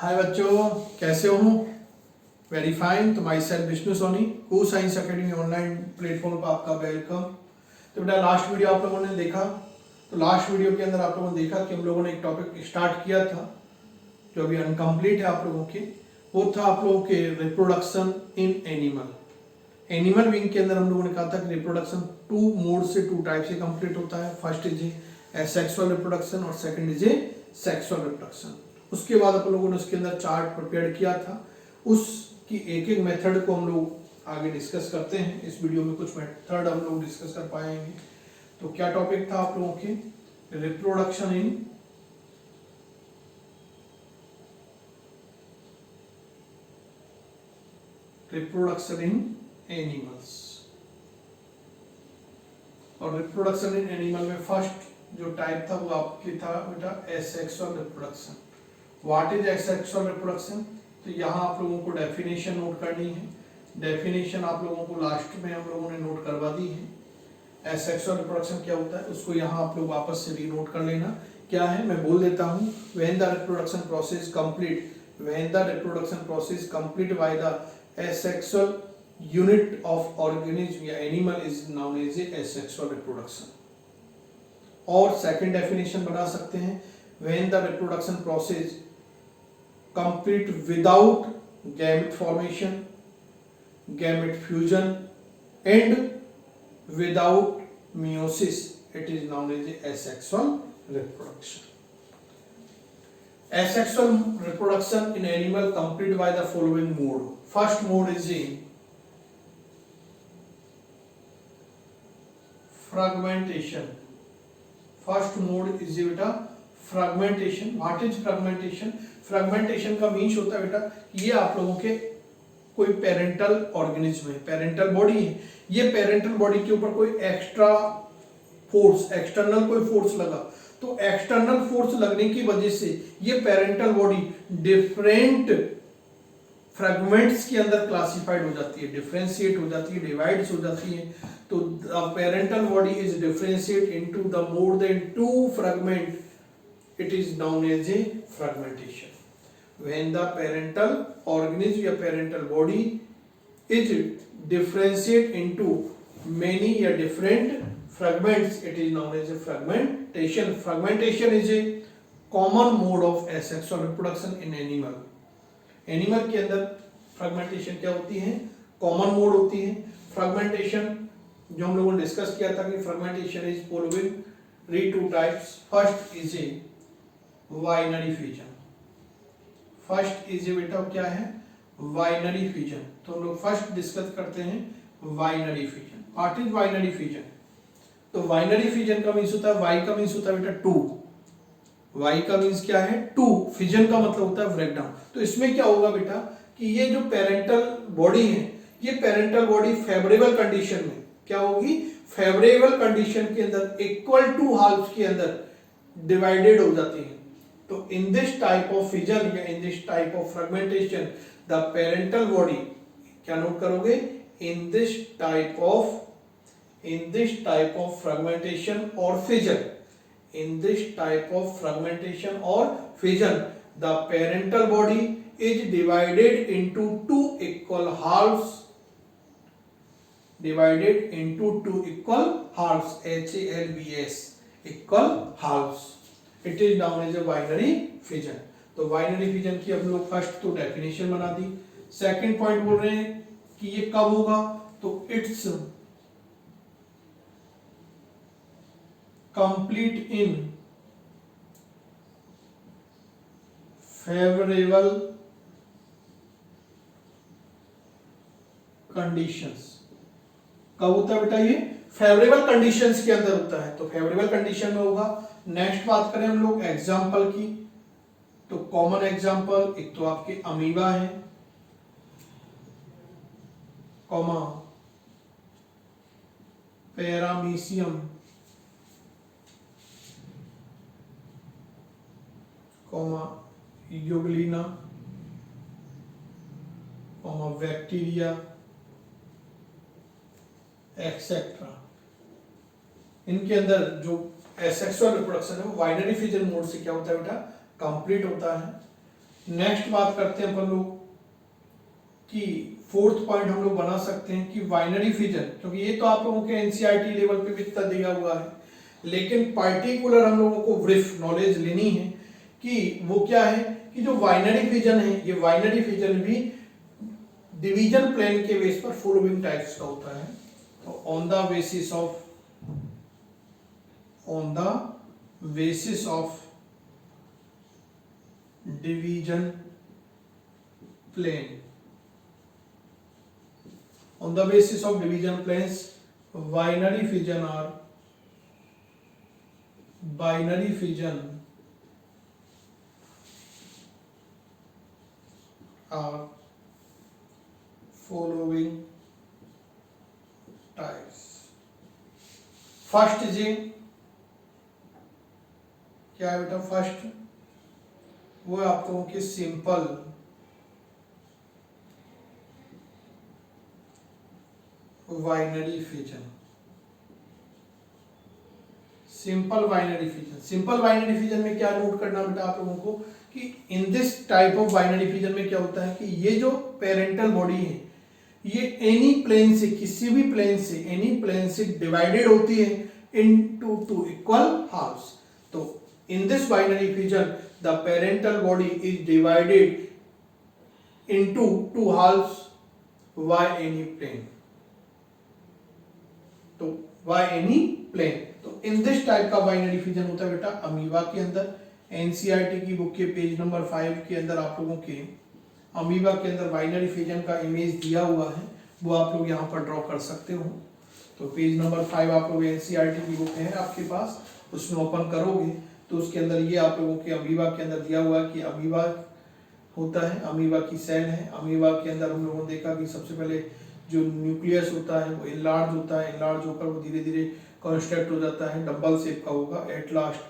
हाय बच्चों, कैसे हो? Very fine. तो माई सेल्फ विष्णु सोनी, को साइंस एकेडमी ऑनलाइन प्लेटफॉर्म पर आपका वेलकम। तो बेटा लास्ट वीडियो आप लोगों ने देखा, तो लास्ट वीडियो के अंदर आप लोगों ने देखा कि हम लोगों ने एक टॉपिक स्टार्ट किया था जो अभी अनकम्प्लीट है आप लोगों के। वो था आप लोगों के reproduction in animal. Animal wing के अंदर हम लोगों ने कहा था कि रिप्रोडक्शन टू मोड से, टू टाइप से कंप्लीट होता है। First is a sexual reproduction और second is a sexual reproduction. उसके बाद आप लोगों ने उसके अंदर चार्ट प्रिपेयर किया था। उसकी एक एक मेथड को हम लोग आगे डिस्कस करते हैं। इस वीडियो में कुछ मेथड हम लोग डिस्कस कर पाएंगे। तो क्या टॉपिक था आप लोगों के? रिप्रोडक्शन इन एनिमल्स। और रिप्रोडक्शन इन एनिमल में फर्स्ट जो टाइप था वो आपकी था बेटा asexual reproduction. What is asexual reproduction? तो यहाँ आप लोगों को डेफिनेशन नोट करनी है। डेफिनेशन आप लोगों को लास्ट में हम लोगों ने नोट करवा दी है। एसेक्सुअल रिप्रोडक्शन क्या होता है उसको यहाँ आप लोग वापस से री नोट कर लेना। क्या है मैं बोल देता हूँ। When the reproduction process complete, when the reproduction process complete by the asexual unit of organism या animal is known as asexual reproduction. और सेकंड डेफिनेशन बना सकते हैं, when the reproduction process complete without gamete formation, gamete fusion and without meiosis, it is known as asexual reproduction. Asexual reproduction in animal complete by the following mode. First mode is in fragmentation. First mode is beta fragmentation. What is fragmentation? Fragmentation का means होता है बेटा ये आप लोगों के कोई parental organism है, पेरेंटल बॉडी है। ये पेरेंटल बॉडी के ऊपर कोई एक्स्ट्रा फोर्स, एक्सटर्नल कोई फोर्स लगा, तो एक्सटर्नल फोर्स लगने की वजह से ये पेरेंटल बॉडी डिफरेंट फ्रैगमेंट्स के अंदर क्लासिफाइड हो जाती है, डिफरेंशिएट हो जाती है, डिवाइड्स हो जाती है। तो the parental body is differentiate into the more than two fragment, it is known as a fragmentation. When the parental organism या parental body is differentiate into many या different fragments, it is known as a fragmentation. Fragmentation is a common mode of asexual reproduction in animal. Animal के अंदर fragmentation क्या होती है? Common mode होती है। Fragmentation जो हम लोगों ने डिस्कस किया था कि fragmentation is following two types. First is a binary fission. First is a बेटा क्या है? Binary fission. तो हम लोग फर्स्ट डिस्कस करते हैं binary fission. What is binary fission? तो बाइनरी फिजन का मीन्स होता है, वाई का मीन्स होता है बेटा टू। वाई का मीन्स क्या है? टू। फिजन का मतलब होता है ब्रेकडाउन। तो इसमें क्या होगा बेटा कि ये जो पेरेंटल बॉडी है, ये पेरेंटल बॉडी फेवरेबल कंडीशन में क्या होगी? फेवरेबल कंडीशन के अंदर इक्वल टू हाल्फ के अंदर डिवाइडेड हो जाती है। तो in this type of fission या in this type of fragmentation the parental body, क्या नोट करोगे? In this type of fragmentation or fission, in this type of fragmentation or fission, the parental body is divided into two equal halves, HALVs, equal halves. It is known as a binary fission. तो binary fission की हम लोग first तो definition बना दी। Second point बोल रहे हैं कि ये कब होगा? तो it's complete in favorable conditions। कब होता है बेटा? ये फेवरेबल कंडीशंस के अंदर होता है। तो फेवरेबल कंडीशन में होगा। नेक्स्ट बात करें हम लोग एग्जाम्पल की, तो कॉमन एग्जाम्पल एक तो आपके अमीबा है, comma paramecium, comma Euglena, comma bacteria etcetera. इनके अंदर जो एसेक्सुअल रिप्रोडक्शन है वो बाइनरी फिजन मोड से क्या होता है बेटा? कंप्लीट होता है। नेक्स्ट बात करते हैं अपन लोग कि फोर्थ पॉइंट हम लोग बना सकते हैं कि बाइनरी फिजन, क्योंकि ये तो आप लोगों के एनसीईआरटी लेवल पे भी इतना दिया हुआ है, लेकिन पार्टिकुलर हम लोगों को ब्रीफ नॉलेज लेनी है कि वो क्या है कि जो बाइनरी फिजन है, ये बाइनरी फिजन भी डिवीजन प्लेन के बेस पर फॉलोइंग टाइप्स का होता है। तो on the basis of division plane, on the basis of division planes, binary fission are following types। First जी क्या है बेटा? फर्स्ट वो है आप लोगों के simple binary fission. Simple binary fission, simple binary fission में क्या नोट करना बेटा आप लोगों को कि in this type of binary fission में क्या होता है कि ये जो पेरेंटल बॉडी है ये एनी प्लेन से, किसी भी प्लेन से, एनी प्लेन से डिवाइडेड होती है इनटू टू इक्वल हाफ्स। तो in this binary fission the parental body is divided into two halves by any plane. तो बाय एनी प्लेन, तो इन दिस टाइप का बाइनरी फिजन होता है बेटा अमीबा के अंदर। एनसीईआरटी की बुक के पेज नंबर 5 के अंदर आप लोगों के अमीबा के अंदर बाइनरी फिजन का इमेज दिया हुआ है, वो आप लोग यहाँ पर ड्रॉ कर सकते हो। तो पेज नंबर 5 आप लोग एनसीईआरटी की बुक है आपके पास, उसमें ओपन करोगे तो उसके अंदर ये आप लोगों के अमीबा के अंदर दिया हुआ है कि अमीबा होता है, अमीबा की सेल है। अमीबा के अंदर हम लोगों ने देखा कि सबसे पहले जो न्यूक्लियस होता है वो इनलार्ज होता है, इनलार्ज होकर वो धीरे धीरे कंस्ट्रक्ट हो जाता है, डबल शेप का होगा। At last